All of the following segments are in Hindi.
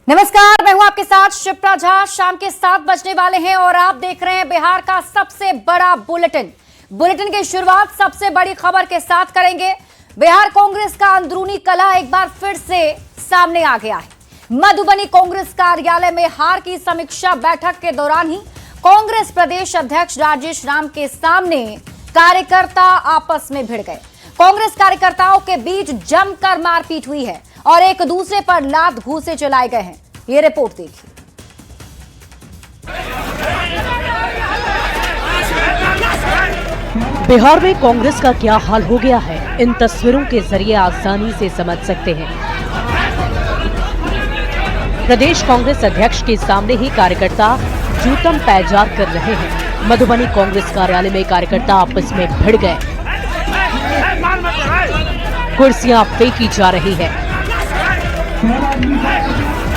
नमस्कार, मैं हूं आपके साथ शिप्रा झा। शाम के 7 बजने वाले हैं और आप देख रहे हैं बिहार का सबसे बड़ा बुलेटिन की शुरुआत सबसे बड़ी खबर के साथ करेंगे। बिहार कांग्रेस का अंदरूनी कलह एक बार फिर से सामने आ गया है। मधुबनी कांग्रेस कार्यालय में हार की समीक्षा बैठक के दौरान ही कांग्रेस प्रदेश अध्यक्ष राजेश राम के सामने कार्यकर्ता आपस में भिड़ गए। कांग्रेस कार्यकर्ताओं के बीच जमकर मारपीट हुई है और एक दूसरे पर लात घूंसे चलाए गए हैं। ये रिपोर्ट देखिए। बिहार में कांग्रेस का क्या हाल हो गया है, इन तस्वीरों के जरिए आसानी से समझ सकते हैं। प्रदेश कांग्रेस अध्यक्ष के सामने ही कार्यकर्ता जूतम पैजार कर रहे हैं। मधुबनी कांग्रेस कार्यालय में कार्यकर्ता आपस में भिड़ गए, कुर्सियां फेंकी जा रही है,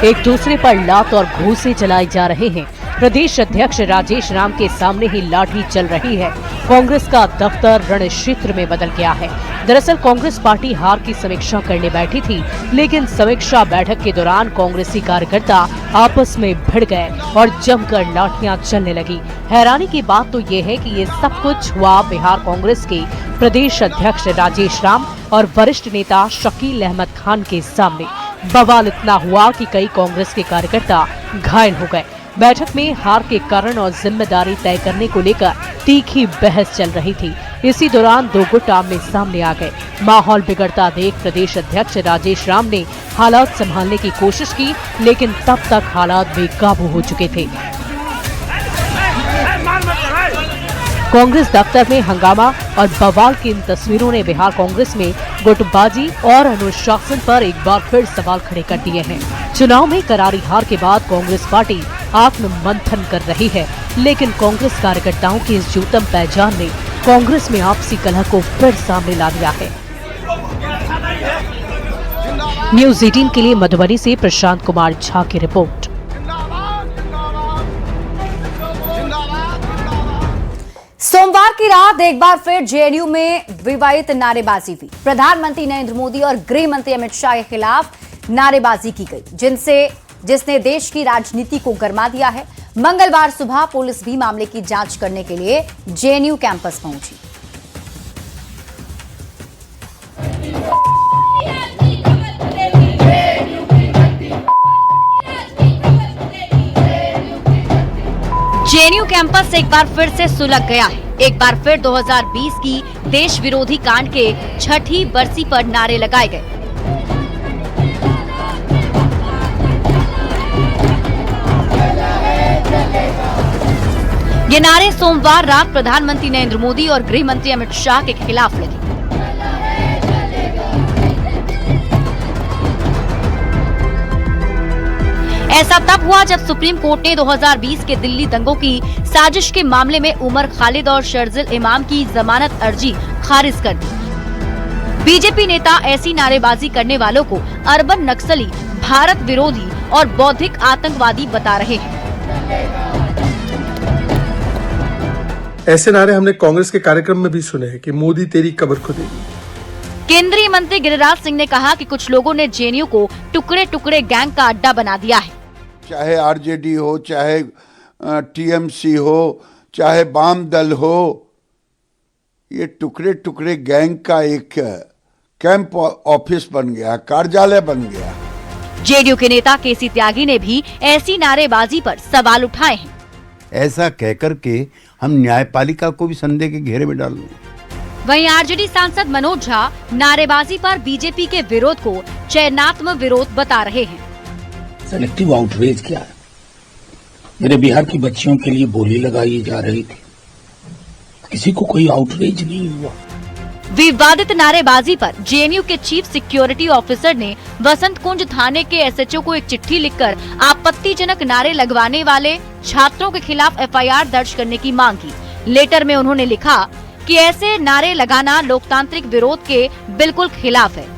एक दूसरे पर लात और घूंसे चलाए जा रहे हैं। प्रदेश अध्यक्ष राजेश राम के सामने ही लाठी चल रही है। कांग्रेस का दफ्तर रण क्षेत्र में बदल गया है। दरअसल कांग्रेस पार्टी हार की समीक्षा करने बैठी थी, लेकिन समीक्षा बैठक के दौरान कांग्रेसी कार्यकर्ता आपस में भिड़ गए और जमकर लाठियां चलने लगी। हैरानी की बात तो ये है कि ये सब कुछ हुआ बिहार कांग्रेस के प्रदेश अध्यक्ष राजेश राम और वरिष्ठ नेता शकील अहमद खान के सामने। बवाल इतना हुआ कि कई कांग्रेस के कार्यकर्ता घायल हो गए। बैठक में हार के कारण और जिम्मेदारी तय करने को लेकर तीखी बहस चल रही थी। इसी दौरान दो गुट आमने सामने आ गए। माहौल बिगड़ता देख प्रदेश अध्यक्ष राजेश राम ने हालात संभालने की कोशिश की, लेकिन तब तक हालात बेकाबू हो चुके थे। कांग्रेस दफ्तर में हंगामा और बवाल की इन तस्वीरों ने बिहार कांग्रेस में गुटबाजी और अनुशासन पर एक बार फिर सवाल खड़े कर दिए हैं। चुनाव में करारी हार के बाद कांग्रेस पार्टी आत्ममंथन कर रही है, लेकिन कांग्रेस कार्यकर्ताओं के इस जूतम पैजान ने कांग्रेस में आपसी कलह को फिर सामने ला दिया है। न्यूज़ 18 के लिए मधुबनी से प्रशांत कुमार झा की रिपोर्ट। सोमवार की रात एक बार फिर जेएनयू में विवादित नारेबाजी हुई। प्रधानमंत्री नरेंद्र मोदी और गृह मंत्री अमित शाह के खिलाफ नारेबाजी की गई, जिसने देश की राजनीति को गरमा दिया है। मंगलवार सुबह पुलिस भी मामले की जांच करने के लिए जेएनयू कैंपस पहुंची। जेएनयू कैंपस एक बार फिर से सुलग गया है। एक बार फिर 2020 की देश विरोधी कांड के 6ठी बरसी पर नारे लगाए गए। ये नारे सोमवार रात प्रधानमंत्री नरेंद्र मोदी और गृह मंत्री अमित शाह के खिलाफ लगे। ऐसा तब हुआ जब सुप्रीम कोर्ट ने 2020 के दिल्ली दंगों की साजिश के मामले में उमर खालिद और शर्जिल इमाम की जमानत अर्जी खारिज कर दी। बीजेपी नेता ऐसी नारेबाजी करने वालों को अर्बन नक्सली, भारत विरोधी और बौद्धिक आतंकवादी बता रहे हैं। ऐसे नारे हमने कांग्रेस के कार्यक्रम में भी सुने हैं कि मोदी तेरी कब्र खुदेगी। केंद्रीय मंत्री गिरिराज सिंह ने कहा कि कुछ लोगों ने जेएनयू को टुकड़े टुकड़े गैंग का अड्डा बना दिया है। चाहे आरजेडी हो, चाहे टीएमसी हो, चाहे वाम दल हो, ये टुकड़े टुकड़े गैंग का एक कैंप ऑफिस बन गया, कार्यालय बन गया। जेडीयू के नेता केसी त्यागी ने भी ऐसी नारेबाजी पर सवाल उठाए हैं। ऐसा कहकर के हम न्यायपालिका को भी संदेह के घेरे में डाल दें। वहीं आरजेडी सांसद मनोज झा नारेबाजी पर बीजेपी के विरोध को चयनात्मक विरोध बता रहे हैं। सेलेक्टिव आउटरीच क्या है? मेरे बिहार की बच्चियों के लिए बोली लगाई जा रही थी, किसी को कोई आउटरीच नहीं हुआ। विवादित नारेबाजी पर जेएनयू के चीफ सिक्योरिटी ऑफिसर ने वसंत कुंज थाने के एसएचओ को एक चिट्ठी लिखकर आपत्तिजनक नारे लगवाने वाले छात्रों के खिलाफ एफआईआर दर्ज करने की मांग की। लेटर में उन्होंने लिखा कि ऐसे नारे लगाना लोकतांत्रिक विरोध के बिल्कुल खिलाफ है।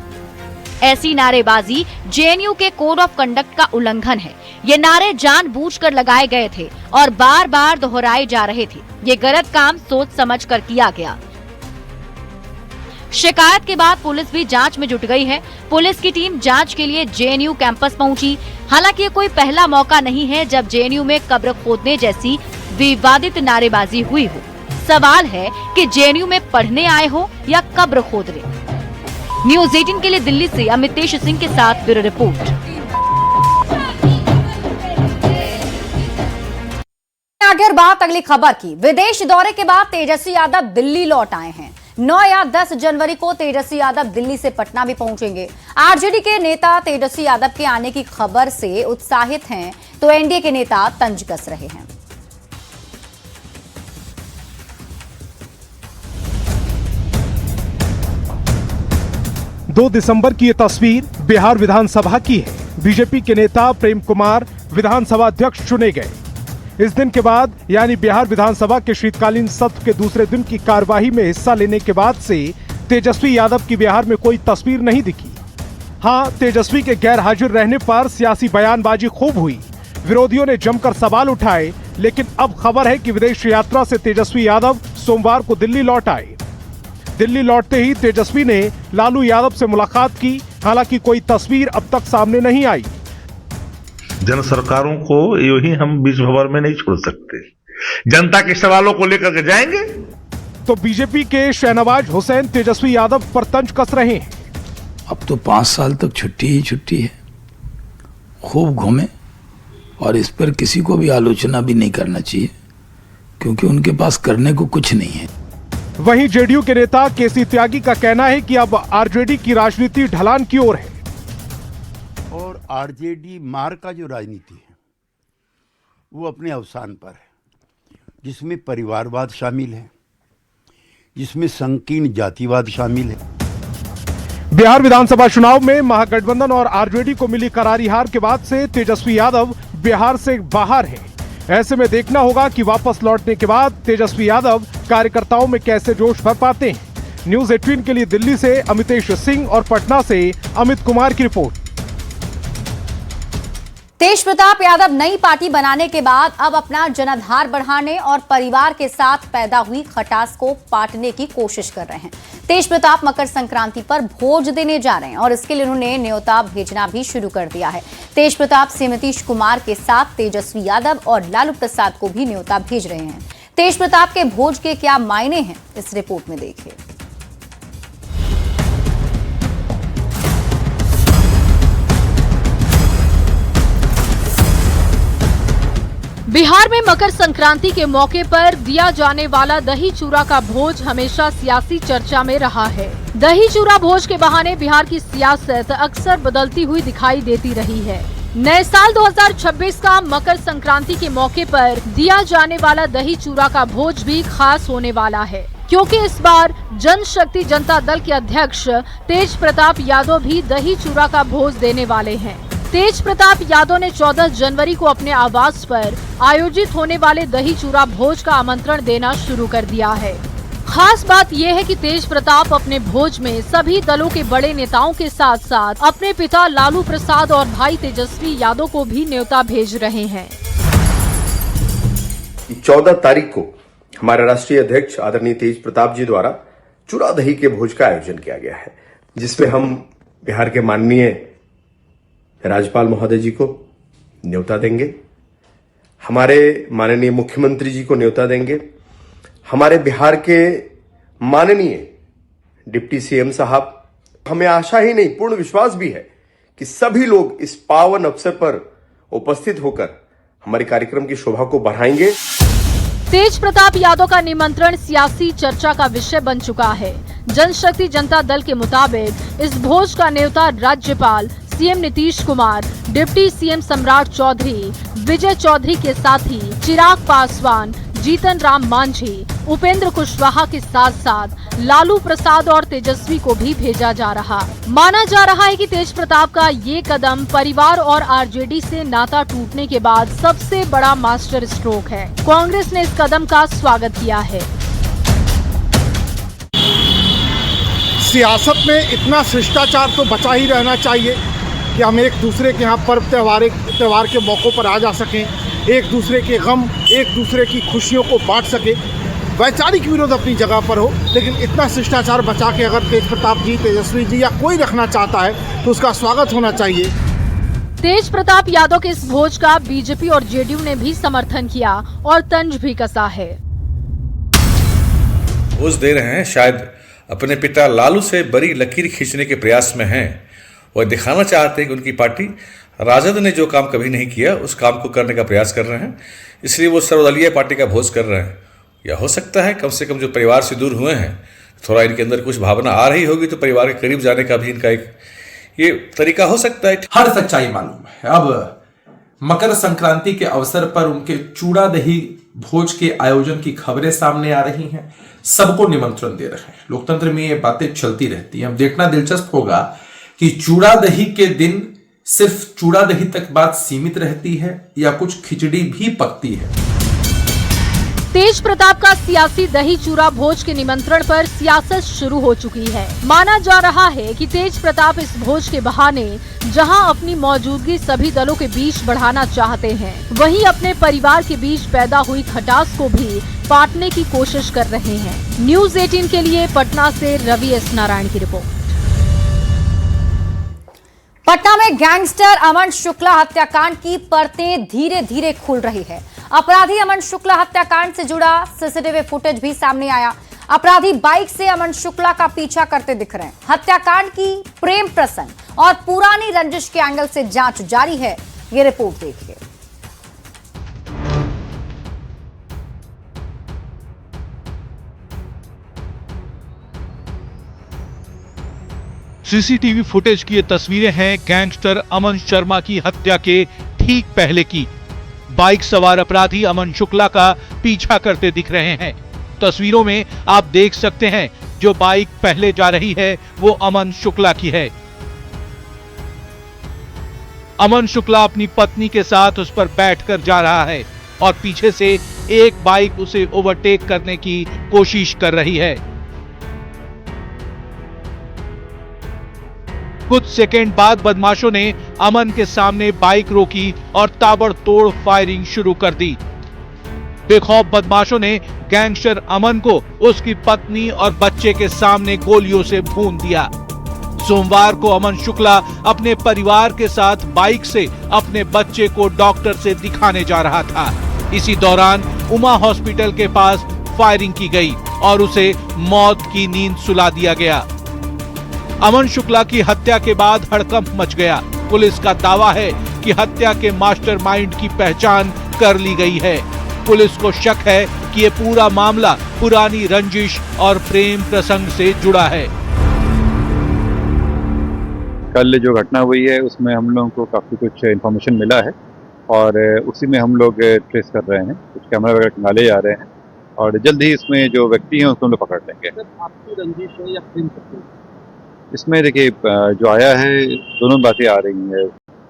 ऐसी नारेबाजी जेएनयू के कोड ऑफ कंडक्ट का उल्लंघन है। ये नारे जानबूझकर लगाए गए थे और बार बार दोहराए जा रहे थे। ये गलत काम सोच समझ कर किया गया। शिकायत के बाद पुलिस भी जांच में जुट गई है। पुलिस की टीम जांच के लिए जेएनयू कैंपस पहुंची। हालांकि ये कोई पहला मौका नहीं है जब जेएनयू में कब्र खोदने जैसी विवादित नारेबाजी हुई हो। सवाल है कि जेएनयू में पढ़ने आए हो या कब्र खोदने। न्यूज़ 18 के लिए दिल्ली से अमितेश सिंह के साथ ब्यूरो रिपोर्ट। आगे बात अगली खबर की। विदेश दौरे के बाद तेजस्वी यादव दिल्ली लौट आए हैं। 9 या 10 जनवरी को तेजस्वी यादव दिल्ली से पटना भी पहुंचेंगे। आरजेडी के नेता तेजस्वी यादव के आने की खबर से उत्साहित हैं, तो एनडीए के नेता तंज कस रहे हैं। 2 दिसंबर की ये तस्वीर बिहार विधानसभा की है। बीजेपी के नेता प्रेम कुमार विधानसभा अध्यक्ष चुने गए। इस दिन के बाद यानी बिहार विधानसभा के शीतकालीन सत्र के दूसरे दिन की कार्यवाही में हिस्सा लेने के बाद से तेजस्वी यादव की बिहार में कोई तस्वीर नहीं दिखी। हां, तेजस्वी के गैर हाजिर रहने पर सियासी बयानबाजी खूब हुई, विरोधियों ने जमकर सवाल उठाए। लेकिन अब खबर है कि विदेश यात्रा से तेजस्वी यादव सोमवार को दिल्ली लौट आए। दिल्ली लौटते ही तेजस्वी ने लालू यादव से मुलाकात की। हालांकि कोई तस्वीर अब तक सामने नहीं आई। जन सरकारों को यूं ही हम बीच भंवर में नहीं छोड़ सकते। जनता के सवालों को लेकर के जाएंगे। तो बीजेपी के शहनवाज हुसैन तेजस्वी यादव पर तंज कस रहे हैं। अब तो 5 साल तक छुट्टी ही छुट्टी है, खूब घूमे और इस पर किसी को भी आलोचना भी नहीं करना चाहिए, क्योंकि उनके पास करने को कुछ नहीं है। वहीं जेडीयू के नेता केसी त्यागी का कहना है कि अब आरजेडी की राजनीति ढलान की ओर है और आरजेडी मार का जो राजनीति है वो अपने अवसान पर है, जिसमें परिवारवाद शामिल है, जिसमें संकीर्ण जातिवाद शामिल है। बिहार विधानसभा चुनाव में महागठबंधन और आरजेडी को मिली करारी हार के बाद से तेजस्वी यादव बिहार से बाहर हैं। ऐसे में देखना होगा कि वापस लौटने के बाद तेजस्वी यादव कार्यकर्ताओं में कैसे जोश भर पाते हैं। न्यूज़ 18 के लिए दिल्ली से अमितेश सिंह और पटना से अमित कुमार की रिपोर्ट। तेज प्रताप यादव नई पार्टी बनाने के बाद अब अपना जनाधार बढ़ाने और परिवार के साथ पैदा हुई खटास को पाटने की कोशिश कर रहे हैं। तेज प्रताप मकर संक्रांति पर भोज देने जा रहे हैं और इसके लिए उन्होंने न्योता भेजना भी शुरू कर दिया है। तेज प्रताप से नीतीश कुमार के साथ तेजस्वी यादव और लालू प्रसाद को भी न्योता भेज रहे हैं। तेज प्रताप के भोज के क्या मायने हैं, इस रिपोर्ट में देखिए। बिहार में मकर संक्रांति के मौके पर दिया जाने वाला दही चूरा का भोज हमेशा सियासी चर्चा में रहा है। दही चूरा भोज के बहाने बिहार की सियासत अक्सर बदलती हुई दिखाई देती रही है। नए साल 2026 का मकर संक्रांति के मौके पर दिया जाने वाला दही चूरा का भोज भी खास होने वाला है, क्योंकि इस बार जनशक्ति जनता दल के अध्यक्ष तेज प्रताप यादव भी दही चूरा का भोज देने वाले हैं। तेज प्रताप यादव ने 14 जनवरी को अपने आवास पर आयोजित होने वाले दही चूरा भोज का आमंत्रण देना शुरू कर दिया है। खास बात यह है कि तेज प्रताप अपने भोज में सभी दलों के बड़े नेताओं के साथ साथ अपने पिता लालू प्रसाद और भाई तेजस्वी यादव को भी न्योता भेज रहे हैं। 14 तारीख को हमारे राष्ट्रीय अध्यक्ष आदरणीय तेज प्रताप जी द्वारा चूरा दही के भोज का आयोजन किया गया है, जिसमें हम बिहार के माननीय राज्यपाल महोदय जी को न्योता देंगे, हमारे माननीय मुख्यमंत्री जी को न्योता देंगे, हमारे बिहार के माननीय डिप्टी सीएम साहब। हमें आशा ही नहीं, पूर्ण विश्वास भी है कि सभी लोग इस पावन अवसर पर उपस्थित होकर हमारे कार्यक्रम की शोभा को बढ़ाएंगे। तेज प्रताप यादव का निमंत्रण सियासी चर्चा का विषय बन चुका है। जनशक्ति जनता दल के मुताबिक इस भोज का न्योता राज्यपाल, CM Nitish Kumar, deputy CM सम्राट चौधरी, विजय चौधरी के साथी चिराग पासवान, जीतन राम मांझी, उपेंद्र कुशवाहा के साथ साथ लालू प्रसाद और तेजस्वी को भी भेजा जा रहा। माना जा रहा है कि तेज प्रताप का ये कदम परिवार और आरजेडी से नाता टूटने के बाद सबसे बड़ा मास्टर स्ट्रोक है। कांग्रेस ने इस कदम का स्वागत किया है। सियासत में इतना शिष्टाचार तो बचा ही रहना चाहिए कि हम एक दूसरे के यहाँ पर्व त्योहार के मौक़ों पर आ जा सकें, एक दूसरे के गम, एक दूसरे की खुशियों को बांट सके। वैचारिक विरोध अपनी जगह पर हो, लेकिन इतना शिष्टाचार बचा के अगर तेज प्रताप जी, तेजस्वी जी या कोई रखना चाहता है तो उसका स्वागत होना चाहिए। तेज प्रताप यादव के इस भोज का बीजेपी और जेडीयू ने भी समर्थन किया और तंज भी कसा है। भोज दे रहे हैं, शायद अपने पिता लालू से बड़ी लकीर खींचने के प्रयास में हैं। वह दिखाना चाहते हैं कि उनकी पार्टी राजद ने जो काम कभी नहीं किया उस काम को करने का प्रयास कर रहे हैं, इसलिए वो सर्वदलीय पार्टी का भोज कर रहे हैं। या हो सकता है कम से कम जो परिवार से दूर हुए हैं, थोड़ा इनके अंदर कुछ भावना आ रही होगी, तो परिवार के करीब जाने का भी इनका एक ये तरीका हो सकता है। हर सच्चाई मालूम है। अब मकर संक्रांति के अवसर पर उनके चूड़ा दही भोज के आयोजन की खबरें सामने आ रही हैं, सबको निमंत्रण दे रहे हैं। लोकतंत्र में ये बातें चलती रहती हैं। अब देखना दिलचस्प होगा कि चूड़ा दही के दिन सिर्फ चूड़ा दही तक बात सीमित रहती है या कुछ खिचड़ी भी पकती है। तेज प्रताप का सियासी दही चूरा भोज के निमंत्रण पर सियासत शुरू हो चुकी है। माना जा रहा है कि तेज प्रताप इस भोज के बहाने जहां अपनी मौजूदगी सभी दलों के बीच बढ़ाना चाहते हैं, वहीं अपने परिवार के बीच पैदा हुई खटास को भी पाटने की कोशिश कर रहे हैं। न्यूज़ 18 के लिए पटना से रवि एस नारायण की रिपोर्ट। पटना में गैंगस्टर अमन शुक्ला हत्याकांड की परतें धीरे धीरे खुल रही है। अपराधी अमन शुक्ला हत्याकांड से जुड़ा सीसीटीवी फुटेज भी सामने आया। अपराधी बाइक से अमन शुक्ला का पीछा करते दिख रहे हैं। हत्याकांड की प्रेम प्रसंग और पुरानी रंजिश के एंगल से जांच जारी है। ये रिपोर्ट देखिए। सीसीटीवी फुटेज की ये तस्वीरें हैं गैंगस्टर अमन शर्मा की हत्या के ठीक पहले की। बाइक सवार अपराधी अमन शुक्ला का पीछा करते दिख रहे हैं। तस्वीरों में आप देख सकते हैं जो बाइक पहले जा रही है वो अमन शुक्ला की है। अमन शुक्ला अपनी पत्नी के साथ उस पर बैठकर जा रहा है और पीछे से एक बाइक उसे ओवरटेक करने की कोशिश कर रही है। कुछ सेकंड बाद बदमाशों ने अमन के सामने बाइक रोकी और ताबड़तोड़ फायरिंग शुरू कर दी। बेखौफ बदमाशों ने गैंगस्टर अमन को उसकी पत्नी और बच्चे के सामने गोलियों से भून दिया। सोमवार को अमन शुक्ला अपने परिवार के साथ बाइक से अपने बच्चे को डॉक्टर से दिखाने जा रहा था। इसी दौरान उमा हॉस्पिटल के पास फायरिंग की गई और उसे मौत की नींद सुला दिया गया। अमन शुक्ला की हत्या के बाद हड़कंप मच गया। पुलिस का दावा है कि हत्या के मास्टरमाइंड की पहचान कर ली गई है। पुलिस को शक है कि ये पूरा मामला पुरानी रंजिश और प्रेम प्रसंग से जुड़ा है। कल जो घटना हुई है उसमें हम लोगों को काफी कुछ इन्फॉर्मेशन मिला है और उसी में हम लोग ट्रेस कर रहे हैं। कुछ कैमरा वगैरह निकाले जा रहे हैं और जल्द ही इसमें जो व्यक्ति हैं उसको हम लोग पकड़ लेंगे। आपकी रंजिश है या प्रेम? इसमें देखिए जो आया है दोनों बातें आ रही हैं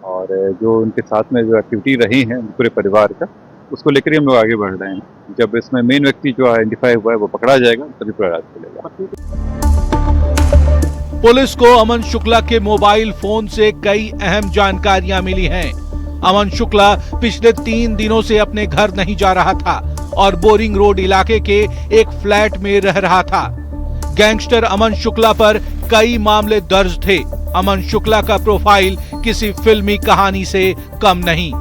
और जो उनके साथ में जो एक्टिविटी रही है पूरे परिवार का उसको लेकर हम लोग आगे बढ़ रहे हैं। जब इसमें मेन व्यक्ति जो आइडेंटिफाई हुआ है वो पकड़ा जाएगा तभी पूरा राज चलेगा। पुलिस को अमन शुक्ला के मोबाइल फोन से कई अहम जानकारियां मिली हैं। अमन शुक्ला पिछले 3 दिनों से अपने घर नहीं जा रहा था और बोरिंग रोड इलाके के एक फ्लैट में रह रहा था। गैंगस्टर अमन शुक्ला पर कई मामले दर्ज थे। अमन शुक्ला का प्रोफाइल किसी फिल्मी कहानी से कम नहीं।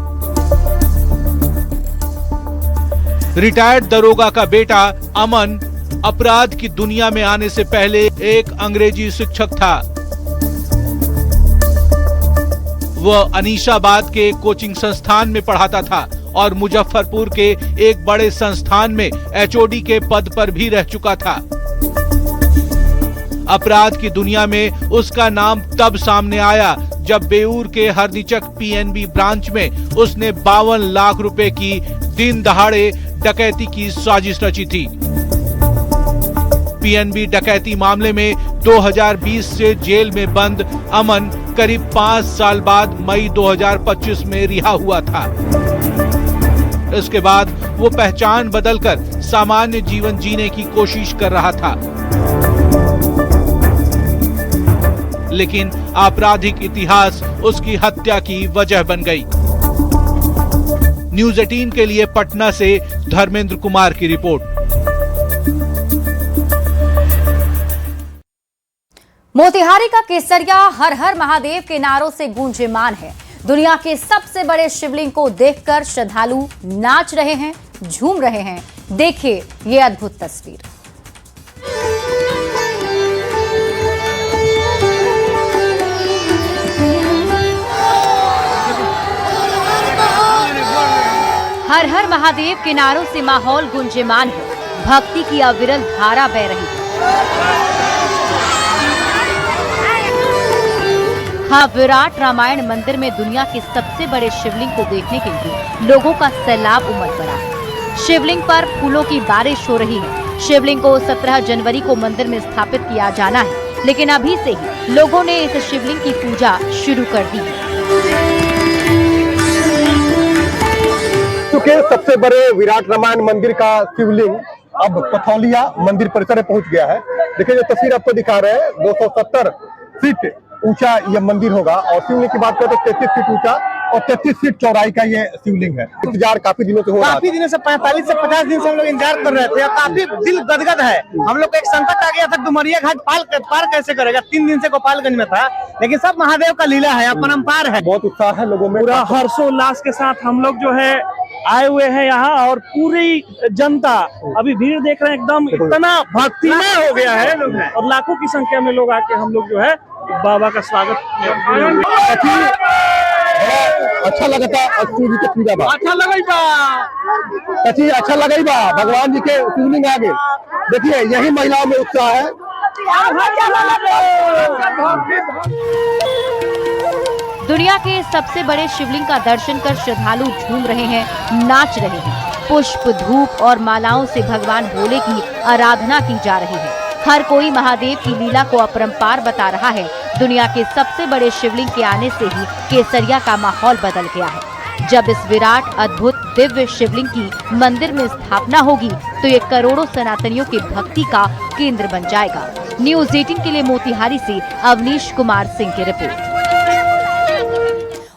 रिटायर्ड दरोगा का बेटा अमन अपराध की दुनिया में आने से पहले एक अंग्रेजी शिक्षक था। वह अनीशाबाद के कोचिंग संस्थान में पढ़ाता था और मुजफ्फरपुर के एक बड़े संस्थान में एचओडी के पद पर भी रह चुका था। अपराध की दुनिया में उसका नाम तब सामने आया जब बेऊर के हरनिचक पीएनबी ब्रांच में उसने 52 लाख रुपए की दिन दहाड़े डकैती की साजिश रची थी। पीएनबी डकैती मामले में 2020 से जेल में बंद अमन करीब 5 साल बाद मई 2025 में रिहा हुआ था। इसके बाद वो पहचान बदलकर सामान्य जीवन जीने की कोशिश कर रहा था, लेकिन आपराधिक इतिहास उसकी हत्या की वजह बन गई। न्यूज़ 18 के लिए पटना से धर्मेंद्र कुमार की रिपोर्ट। मोतिहारी का केसरिया हर हर महादेव के नारों से गूंजयमान है। दुनिया के सबसे बड़े शिवलिंग को देखकर श्रद्धालु नाच रहे हैं, झूम रहे हैं। देखिए ये अद्भुत तस्वीर। हर हर महादेव के नारों से माहौल गुंजयमान है, भक्ति की अविरल धारा बह रही है। हाँ, विराट रामायण मंदिर में दुनिया के सबसे बड़े शिवलिंग को देखने के लिए लोगों का सैलाब उमड़ पड़ा है। शिवलिंग पर फूलों की बारिश हो रही है। शिवलिंग को 17 जनवरी को मंदिर में स्थापित किया जाना है, लेकिन अभी से ही लोगों ने इस शिवलिंग की पूजा शुरू कर दी है। के सबसे बड़े विराट रामायण मंदिर का शिवलिंग अब कथौलिया मंदिर परिसर में पहुंच गया है। देखिए जो तस्वीर आपको दिखा रहे हैं, 270 फीट ऊंचा यह मंदिर होगा और शिवलिंग की बात करें तो 33 फीट ऊंचा और 33 फीट चौड़ाई का ये शिवलिंग है। इंतजार काफी दिनों से हो रहा है। काफी दिनों से 45 से 50 दिन से हम लोग इंतजार कर रहे थे। काफी दिल गदगद है। हम लोग को एक संकट आ गया था, डुमरिया घाट पार कैसे करेगा। 3 दिन से गोपालगंज में था, लेकिन सब महादेव का लीला है, अपरंपार है। बहुत उत्साह है लोगों में, पूरा हर्षोल्लास के साथ हम लोग जो है आए हुए हैं यहाँ, और पूरी जनता अभी भीड़ देख रहे हैं, एकदम इतना भक्तिमय हो गया है लोग, और लाखों की संख्या में लोग आके हम लोग जो है बाबा का स्वागत। अच्छा लगता सूर्य के पूजा बा, अच्छा लगई बा भगवान जी के शिवलिंग आगे। देखिए यही महिलाओं में उत्साह है। दुनिया के सबसे बड़े शिवलिंग का दर्शन कर श्रद्धालु झूम रहे हैं, नाच रहे हैं। पुष्प, धूप और मालाओं से भगवान भोले की आराधना की जा रही है। हर कोई महादेव की लीला को अपरंपार बता रहा है। दुनिया के सबसे बड़े शिवलिंग के आने से ही केसरिया का माहौल बदल गया है। जब इस विराट, अद्भुत, दिव्य शिवलिंग की मंदिर में स्थापना होगी तो ये करोड़ों सनातनियों की भक्ति का केंद्र बन जाएगा। न्यूज़ 18 के लिए मोतिहारी से अवनीश कुमार सिंह की रिपोर्ट।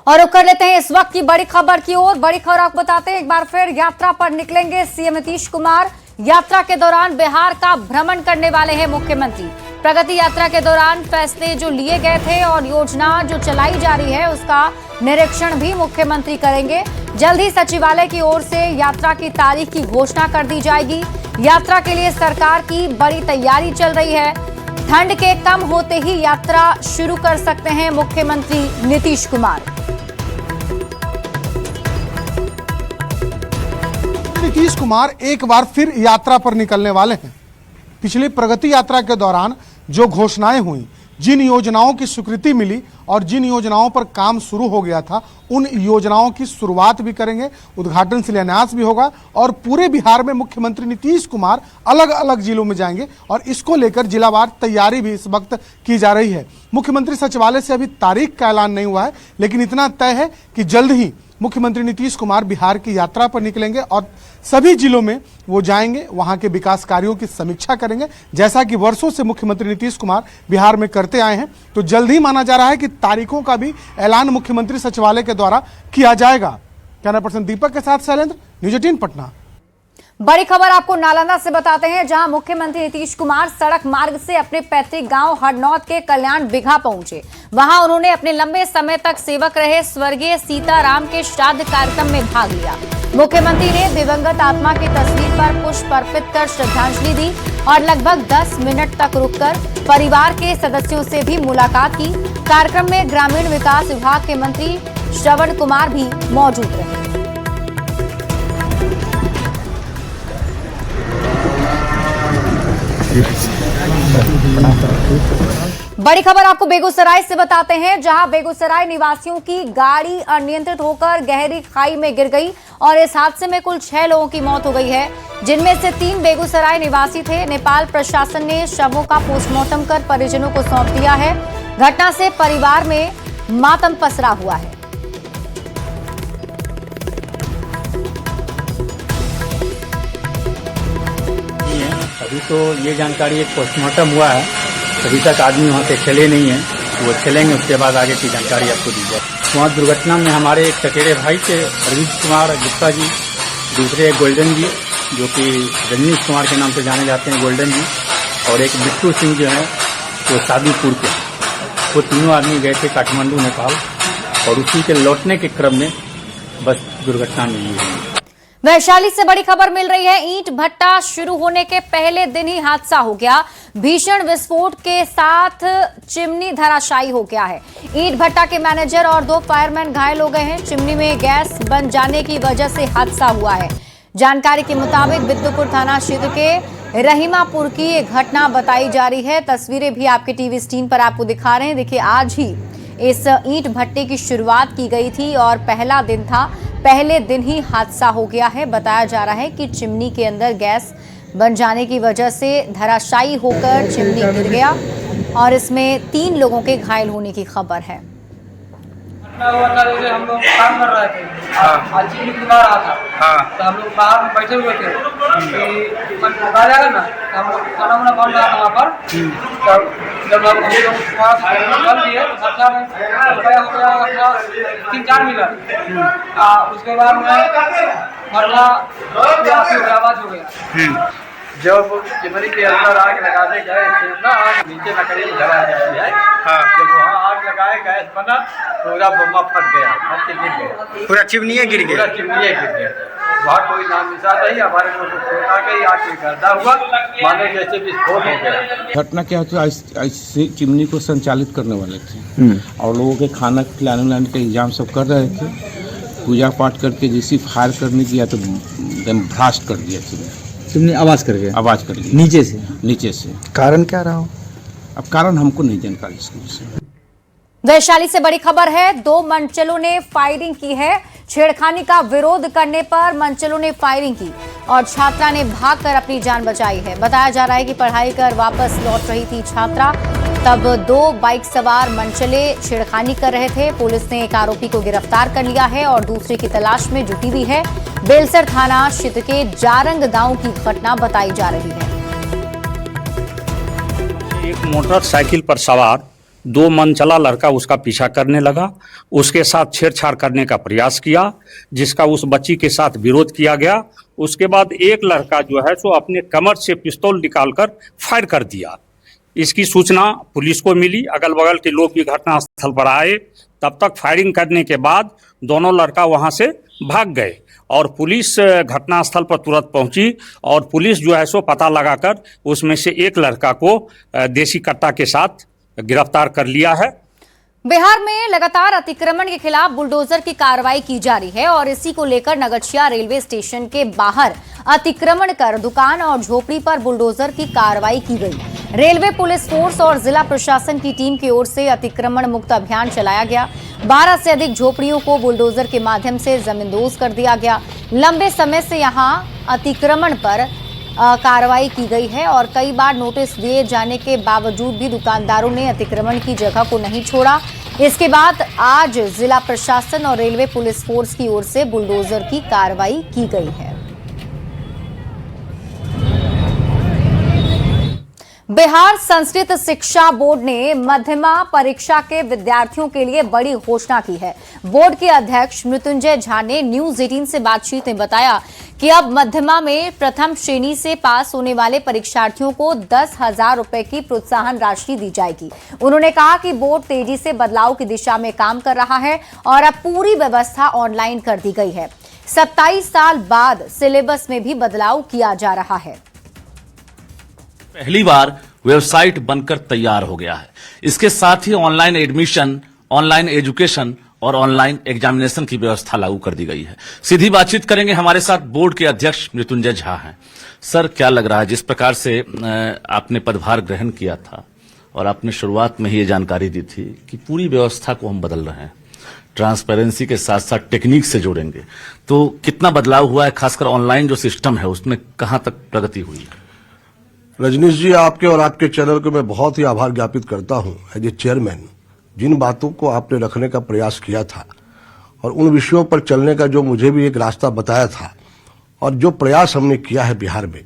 और रुक कर लेते हैं इस वक्त की बड़ी खबर की ओर। बड़ी खबर आपको बताते हैं, एक बार फिर यात्रा पर निकलेंगे सीएम नीतीश कुमार। यात्रा के दौरान बिहार का भ्रमण करने वाले हैं मुख्यमंत्री। प्रगति यात्रा के दौरान फैसले जो लिए गए थे और योजना जो चलाई जा रही है उसका निरीक्षण भी मुख्यमंत्री करेंगे। जल्द ही सचिवालय की ओर से यात्रा की तारीख की घोषणा कर दी जाएगी। यात्रा के लिए सरकार की बड़ी तैयारी चल रही है। ठंड के कम होते ही यात्रा शुरू कर सकते हैं मुख्यमंत्री नीतीश कुमार। नीतीश कुमार एक बार फिर यात्रा पर निकलने वाले हैं। पिछली प्रगति यात्रा के दौरान जो घोषणाएं हुई, जिन योजनाओं की स्वीकृति मिली और जिन योजनाओं पर काम शुरू हो गया था, उन योजनाओं की शुरुआत भी करेंगे, उद्घाटन शिलान्यास भी होगा और पूरे बिहार में मुख्यमंत्री नीतीश कुमार अलग अलग जिलों में जाएंगे और इसको लेकर जिलावार तैयारी भी इस वक्त की जा रही है। मुख्यमंत्री सचिवालय से अभी तारीख का ऐलान नहीं हुआ है, लेकिन इतना तय है कि जल्द ही मुख्यमंत्री नीतीश कुमार बिहार की यात्रा पर निकलेंगे और सभी जिलों में वो जाएंगे, वहां के विकास कार्यों की समीक्षा करेंगे, जैसा कि वर्षों से मुख्यमंत्री नीतीश कुमार बिहार में करते आए हैं। तो जल्द ही माना जा रहा है कि तारीखों का भी ऐलान मुख्यमंत्री सचिवालय के द्वारा किया जाएगा। कैमरा पर्सन दीपक के साथ शैलेंद्र, न्यूज़ 18 पटना। बड़ी खबर आपको नालंदा से बताते हैं, जहां मुख्यमंत्री नीतीश कुमार सड़क मार्ग से अपने पैतृक गांव हरनौत के कल्याण बिघा पहुंचे। वहां उन्होंने अपने लंबे समय तक सेवक रहे स्वर्गीय सीताराम के श्राद्ध कार्यक्रम में भाग लिया। मुख्यमंत्री ने दिवंगत आत्मा की तस्वीर पर पुष्प अर्पित कर श्रद्धांजलि दी और लगभग 10 मिनट तक रुककर परिवार के सदस्यों से भी मुलाकात की। कार्यक्रम में ग्रामीण विकास विभाग के मंत्री श्रवण कुमार भी मौजूद रहे। बड़ी खबर आपको बेगूसराय से बताते हैं, जहां बेगूसराय निवासियों की गाड़ी अनियंत्रित होकर गहरी खाई में गिर गई और इस हादसे में कुल 6 लोगों की मौत हो गई है, जिनमें से 3 बेगूसराय निवासी थे। नेपाल प्रशासन ने शवों का पोस्टमार्टम कर परिजनों को सौंप दिया है। घटना से परिवार में मातम पसरा हुआ है। अभी तो ये जानकारी एक पोस्टमार्टम हुआ है, अभी तक आदमी वहाँ से चले नहीं हैं, वो चलेंगे उसके बाद आगे की जानकारी आपको दी जाए। वहाँ दुर्घटना में हमारे एक चचेरे भाई थे अरविंद कुमार गुप्ता जी, दूसरे गोल्डन जी जो कि रजनीश कुमार के नाम से जाने जाते हैं गोल्डन जी, और एक बिट्टू सिंह जो है वो शादीपुर के। वो तीनों आदमी गए थे काठमांडू नेपाल और उसी के लौटने के क्रम में बस दुर्घटना में हुई। वैशाली से बड़ी खबर मिल रही है। ईंट भट्टा शुरू होने के पहले दिन ही हादसा हो गया। भीषण विस्फोट के साथ चिमनी धराशायी हो गया है। ईंट भट्टा के मैनेजर और 2 फायरमैन घायल हो गए हैं। चिमनी में गैस बन जाने की वजह से हादसा हुआ है। जानकारी के मुताबिक बिद्दुपुर थाना क्षेत्र के रहीमापुर की ये घटना बताई जा रही है। तस्वीरें भी आपके टीवी स्क्रीन पर आपको दिखा रहे हैं। देखिए, आज ही इस ईंट भट्टे की शुरुआत की गई थी और पहला दिन था। पहले दिन ही हादसा हो गया है। बताया जा रहा है कि चिमनी के अंदर गैस बन जाने की वजह से धराशायी होकर चिमनी गिर गया और इसमें 3 लोगों के घायल होने की खबर है। जैसे हम लोग काम कर रहे थे, आज चिमनी खुदा रहा था, तो हम लोग बाहर में बैठे हुए थे कि खुदा जाएगा ना, तो हम लोग खाना वाना बन रहा था वहाँ पर। तो जब हम लोग बन दिए तो सबका हो गया 3-4 मिनट। उसके बाद में मरला आवाज हो गया। जब चिमनी के अंदर आग लगाने गए ना, आग नीचे लकड़ी जला जाती है। जब वहाँ आग लगाए गैस बना, पूरा बम्बा फट गया, फट के गिर गया, पूरा चिमनी गिर गया, पूरा चिमनी गिर गया। वहाँ कोई नाम निशान नहीं। हमारे लोग को गई, आग में गर्दा हुआ, मानो जैसे विस्फोट हो गया। घटना क्या होती है, ऐसे चिमनी को संचालित करने वाले थे और लोगों के खाना खिलाने उलाने का इंतजाम सब कर रहे थे। पूजा पाठ करके जैसी फायर करने किया तो ब्लास्ट कर दिया चिमनी आवाज कर गया नीचे से। कारण क्या रहा हो? अब कारण हमको नहीं जानकारी इसके विषय। वैशाली से बड़ी खबर है। 2 मंचलों ने फायरिंग की है। छेड़खानी का विरोध करने पर मंचलों ने फायरिंग की और छात्रा ने भागकर अपनी जान बचाई है। बताया जा रहा है कि पढ़ाई कर वापस लौट रही थी छात्रा, तब 2 बाइक सवार मंचले छेड़खानी कर रहे थे। पुलिस ने एक आरोपी को गिरफ्तार कर लिया है और दूसरे की तलाश में जुटी हुई है। बेलसर थाना क्षेत्र के जारंग गांव की घटना बताई जा रही है। एक मोटरसाइकिल पर सवार 2 मनचला लड़का उसका पीछा करने लगा, उसके साथ छेड़छाड़ करने का प्रयास किया, जिसका उस बच्ची के साथ विरोध किया गया। उसके बाद एक लड़का जो है सो अपने कमर से पिस्तौल निकालकर फायर कर दिया। इसकी सूचना पुलिस को मिली, अगल बगल के लोग भी घटनास्थल पर आए। तब तक फायरिंग करने के बाद दोनों लड़का वहां से भाग गए और पुलिस घटनास्थल पर तुरंत पहुंची और पुलिस जो है सो पता लगाकर उसमें से एक लड़का को देसी कट्टा के साथ गिरफ्तार कर लिया है। बिहार में लगातार अतिक्रमण के खिलाफ बुलडोजर की कार्रवाई की जा रही है और इसी को लेकर नगरछिया रेलवे स्टेशन के बाहर अतिक्रमण कर दुकान और झोपड़ी पर बुलडोजर की कार्रवाई की गई। रेलवे पुलिस फोर्स और जिला प्रशासन की टीम की ओर से अतिक्रमण मुक्त अभियान चलाया गया। 12 से अधिक झोपड़ियों को बुलडोजर के माध्यम से जमींदोज कर दिया गया। लंबे समय से यहां अतिक्रमण पर कार्रवाई की गई है और कई बार नोटिस दिए जाने के बावजूद भी दुकानदारों ने अतिक्रमण की जगह को नहीं छोड़ा। इसके बाद आज जिला प्रशासन और रेलवे पुलिस फोर्स की ओर से बुलडोजर की कार्रवाई की गई है। बिहार संस्कृत शिक्षा बोर्ड ने मध्यमा परीक्षा के विद्यार्थियों के लिए बड़ी घोषणा की है। बोर्ड के अध्यक्ष मृत्युंजय झा ने न्यूज 18 से बातचीत में बताया कि अब मध्यमा में प्रथम श्रेणी से पास होने वाले परीक्षार्थियों को 10,000 रुपए की प्रोत्साहन राशि दी जाएगी। उन्होंने कहा कि बोर्ड तेजी से बदलाव की दिशा में काम कर रहा है और अब पूरी व्यवस्था ऑनलाइन कर दी गई है। 27 साल बाद सिलेबस में भी बदलाव किया जा रहा है। पहली बार वेबसाइट बनकर तैयार हो गया है। इसके साथ ही ऑनलाइन एडमिशन, ऑनलाइन एजुकेशन और ऑनलाइन एग्जामिनेशन की व्यवस्था लागू कर दी गई है। सीधी बातचीत करेंगे, हमारे साथ बोर्ड के अध्यक्ष मृत्युंजय झा हैं। सर, क्या लग रहा है, जिस प्रकार से आपने पदभार ग्रहण किया था और आपने शुरुआत में ही ये जानकारी दी थी कि पूरी व्यवस्था को हम बदल रहे हैं, ट्रांसपेरेंसी के साथ साथ टेक्निक से जोड़ेंगे, तो कितना बदलाव हुआ है? खासकर ऑनलाइन जो सिस्टम है उसमें कहां तक प्रगति हुई है? रजनीश जी, आपके और आपके चैनल को मैं बहुत ही आभार ज्ञापित करता हूं एज ए चेयरमैन। जिन बातों को आपने रखने का प्रयास किया था और उन विषयों पर चलने का जो मुझे भी एक रास्ता बताया था और जो प्रयास हमने किया है बिहार में,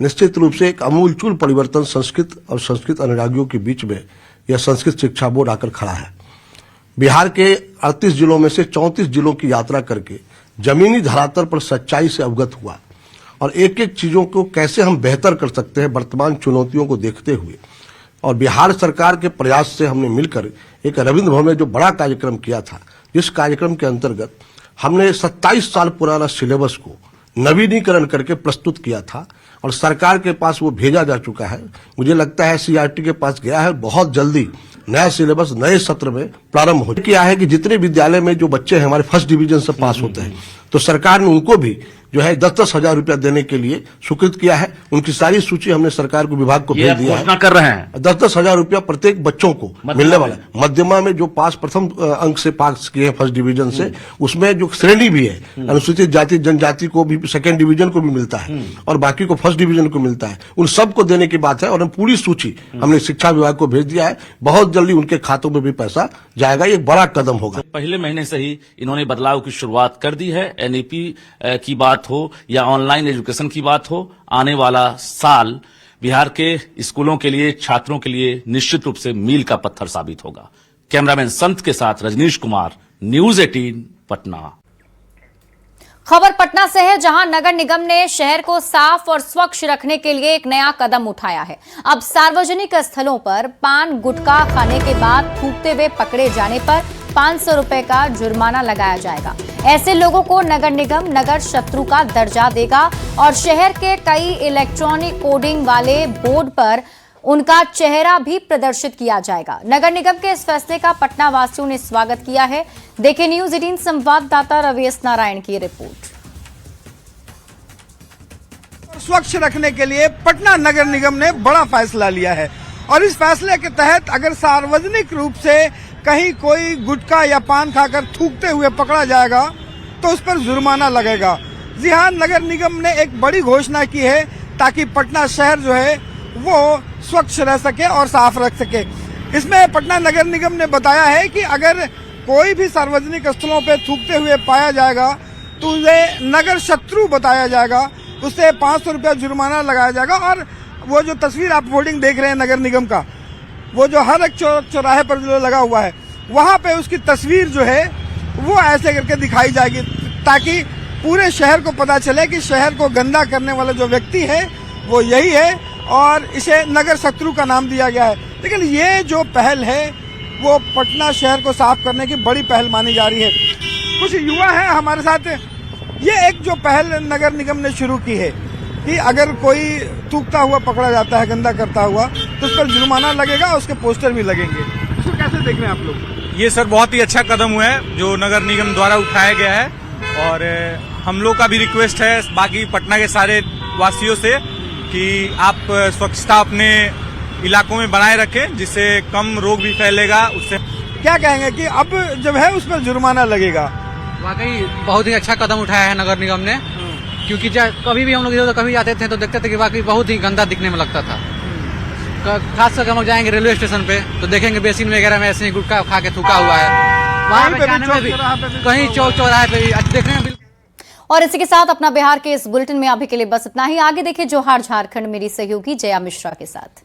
निश्चित रूप से एक अमूलचूल परिवर्तन संस्कृत और संस्कृत अनुरागियों के बीच में यह संस्कृत शिक्षा बोर्ड आकर खड़ा है। बिहार के 38 जिलों में से 34 जिलों की यात्रा करके जमीनी धरातल पर सच्चाई से अवगत हुआ और एक एक चीजों को कैसे हम बेहतर कर सकते हैं वर्तमान चुनौतियों को देखते हुए, और बिहार सरकार के प्रयास से हमने मिलकर एक रविंद्र भवन में जो बड़ा कार्यक्रम किया था जिस कार्यक्रम के अंतर्गत हमने 27 साल पुराना सिलेबस को नवीनीकरण करके प्रस्तुत किया था और सरकार के पास वो भेजा जा चुका है। मुझे लगता है सीआरटी के पास गया है, बहुत जल्दी नया सिलेबस नए सत्र में प्रारंभ हो किया है कि जितने विद्यालय में जो बच्चे हैं हमारे फर्स्ट डिवीजन से पास होते हैं, तो सरकार ने उनको भी जो है 10-10 हजार रुपया देने के लिए स्वीकृत किया है। उनकी सारी सूची हमने सरकार को विभाग को भेज दिया है। कर रहे हैं 10-10 हजार रुपया प्रत्येक बच्चों को मिलने वाला है। मध्यमा में जो प्रथम अंक से पास किए हैं फर्स्ट डिवीजन से, उसमें जो श्रेणी भी है अनुसूचित जाति जनजाति को भी सेकेंड डिवीजन को भी मिलता है और बाकी को फर्स्ट डिवीजन को मिलता है। उन सबको देने की बात है और हम पूरी सूची हमने शिक्षा विभाग को भेज दिया है। बहुत जल्दी उनके खातों में भी पैसा जाएगा। ये बड़ा कदम होगा। पहले महीने से ही इन्होंने बदलाव की शुरुआत कर दी है। एनईपी की बात हो या ऑनलाइन एजुकेशन की बात हो, आने वाला साल बिहार के स्कूलों के लिए, छात्रों के लिए निश्चित रूप से मील का पत्थर साबित होगा। कैमरामैन संत के साथ रजनीश कुमार, न्यूज 18 पटना। खबर पटना से है, जहां नगर निगम ने शहर को साफ और स्वच्छ रखने के लिए एक नया कदम उठाया है। अब सार्वजनिक स्थलों पर पान गुटखा खाने के बाद थूकते हुए पकड़े जाने पर 500 रुपए का जुर्माना लगाया जाएगा। ऐसे लोगों को नगर निगम नगर शत्रु का दर्जा देगा और शहर के कई इलेक्ट्रॉनिक कोडिंग वाले बोर्ड पर उनका चेहरा भी प्रदर्शित किया जाएगा। नगर निगम के इस फैसले का पटना वासियों ने स्वागत किया है। देखिए न्यूज 18 संवाददाता रवीश नारायण की रिपोर्ट। स्वच्छ रखने के लिए पटना नगर निगम ने बड़ा फैसला लिया है और इस फैसले के तहत अगर सार्वजनिक रूप से कहीं कोई गुटखा या पान खाकर थूकते हुए पकड़ा जाएगा तो उस पर जुर्माना लगेगा। जी हां, नगर निगम ने एक बड़ी घोषणा की है ताकि पटना शहर जो है वो स्वच्छ रह सके और साफ रख सके। इसमें पटना नगर निगम ने बताया है कि अगर कोई भी सार्वजनिक स्थलों पर थूकते हुए पाया जाएगा तो उसे नगर शत्रु बताया जाएगा, उससे 500 रुपया जुर्माना लगाया जाएगा। और वो जो तस्वीर आप होर्डिंग देख रहे हैं नगर निगम का, वो जो हर एक चौराहे पर जो लगा हुआ है, वहां पे उसकी तस्वीर जो है वो ऐसे करके दिखाई जाएगी ताकि पूरे शहर को पता चले कि शहर को गंदा करने वाला जो व्यक्ति है वो यही है और इसे नगर शत्रु का नाम दिया गया है। लेकिन ये जो पहल है वो पटना शहर को साफ करने की बड़ी पहल मानी जा रही है। कुछ युवा हैं हमारे साथ। ये एक जो पहल नगर निगम ने शुरू की है कि अगर कोई थूकता हुआ पकड़ा जाता है गंदा करता हुआ तो उस पर जुर्माना लगेगा, उसके पोस्टर भी लगेंगे। इसको कैसे देख रहे हैं आप लोग? ये सर बहुत ही अच्छा कदम हुआ है जो नगर निगम द्वारा उठाया गया है और हम लोग का भी रिक्वेस्ट है बाकी पटना के सारे वासियों से कि आप स्वच्छता अपने इलाकों में बनाए रखें जिससे कम रोग भी फैलेगा। उससे क्या कहेंगे कि अब जब है उस पर जुर्माना लगेगा? वाकई बहुत ही अच्छा कदम उठाया है नगर निगम ने, क्योंकि कभी भी हम लोग इधर कभी जाते थे तो देखते थे कि वाकई बहुत ही गंदा दिखने में लगता था। खास करके हम लोग जाएंगे रेलवे स्टेशन पे तो देखेंगे बेसिन वगैरह में ऐसे ही गुटखा खा के थूका हुआ है, वहाँ पे जाने में भी कहीं चौक चौराहे पे भी देखने में। और इसी के साथ अपना बिहार के इस बुलेटिन में अभी के लिए बस इतना ही। आगे देखिए जोहार झारखंड मेरी सहयोगी जया मिश्रा के साथ।